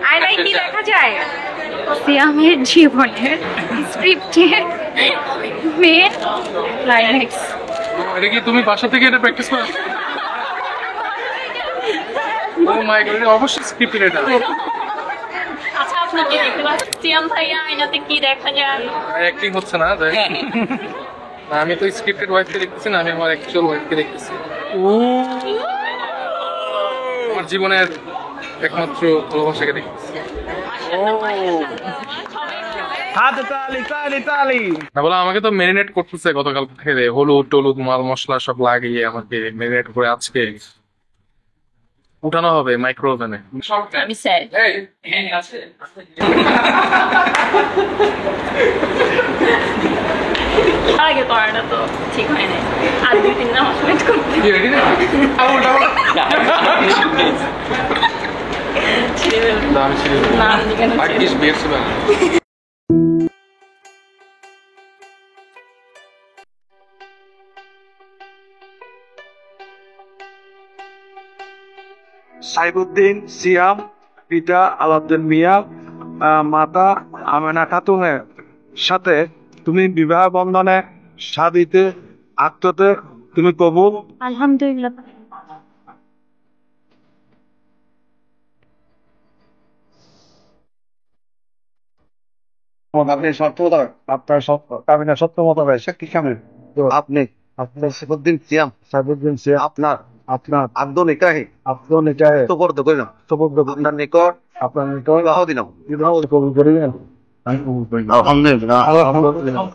আয়নায় কি দেখা যায়? সিয়ামের জীবনের স্ক্রিপ্টের মেন ক্লাইম্যাক্স। এটা কি তুমি বাসা থেকে এটা প্র্যাকটিস করো? ও মাই গড, অবশ্যই স্ক্রিপ্টেড এটা। আচ্ছা আপনাকে দেখতে পাচ্ছি সিয়াম ভাইয়া আয়নাতে কি দেখা যায়? অ্যাক্টিং হচ্ছে না তাই? না, আমি তো স্ক্রিপ্টেড ওয়াইফকে দেখতেছি না, আমি আমার অ্যাকচুয়াল ওয়াইফকে দেখতেছি। আমার জীবনের একমাত্র ভালোবাসাকে দেখতেছি। না বলে আমাকে তো ম্যারিনেট করতেছে গতকাল থেকে, হলুদ টলুদ মাল মশলা সব লাগিয়ে আমাকে ম্যারিনেট করে আজকে উঠানো হবে মাইক্রো ওভেনে। আমি স্যার আগে করাটা তো ঠিক হয় না, আর 2-3 মাস ওয়েট করতে ছেড়ে ফেলবো না। সাইবুদ্দিন সিয়াম, পিতা আলাউদ্দিন মিয়া, মাতা আমেনা খাতুনের সাথে তুমি বিবাহ বন্ধনে সাদিতে আত্মতে তুমি কবুল? আলহামদুলিল্লাহ। আপনি সত্যতা, আপনার সত্য কামিনা সত্য মোতাবেক কি কামিন? আপনি আপনার সাইবুদ্দিন সিয়াম, সাইবুদ্দিন সিয়াম আপনার আপনার আব্দুল নিকাহি সুপর্দ করিলাম, সুপর্দ আপনার নিকট, আপনার নিকট বিবাহ দিলাম, বিবাহ কবুল করিলেন। আমি কবুল করিলাম আলহামদুলিল্লাহ। আলহামদুলিল্লাহ।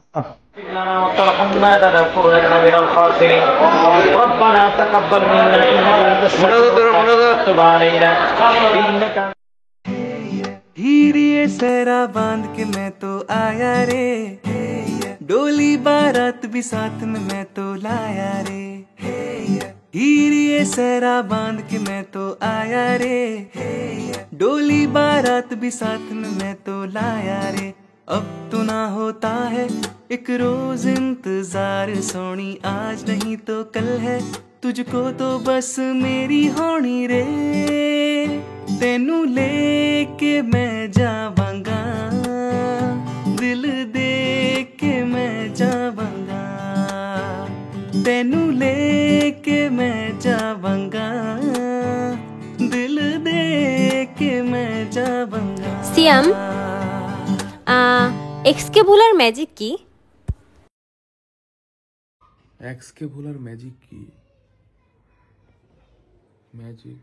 وترحمنا لنكونن من الخاسرين ربنا تقبل منا انك انت السميع العليم وتب علينا انك हीरे सहरा बांध के मैं तो आया रे, डोली बारात भी साथ में मैं तो लाया रे। हीरे सहरा बांध के मैं तो आया रे, डोली बारात भी साथ में मैं तो लाया रे। अब तो ना होता है एक रोज इंतजार सोनी, आज नहीं तो कल है तुझको तो बस मेरी होनी रे। तेनू लेके मैं जावांगा, दिल दे के मैं जावांगा, तेनू लेके मैं जावांगा, दिल दे के मैं जावांगा। সিয়াম, এক্স কে ভোলার ম্যাজিক কি? এক্স কে ভোলার ম্যাজিক কি? ম্যাজিক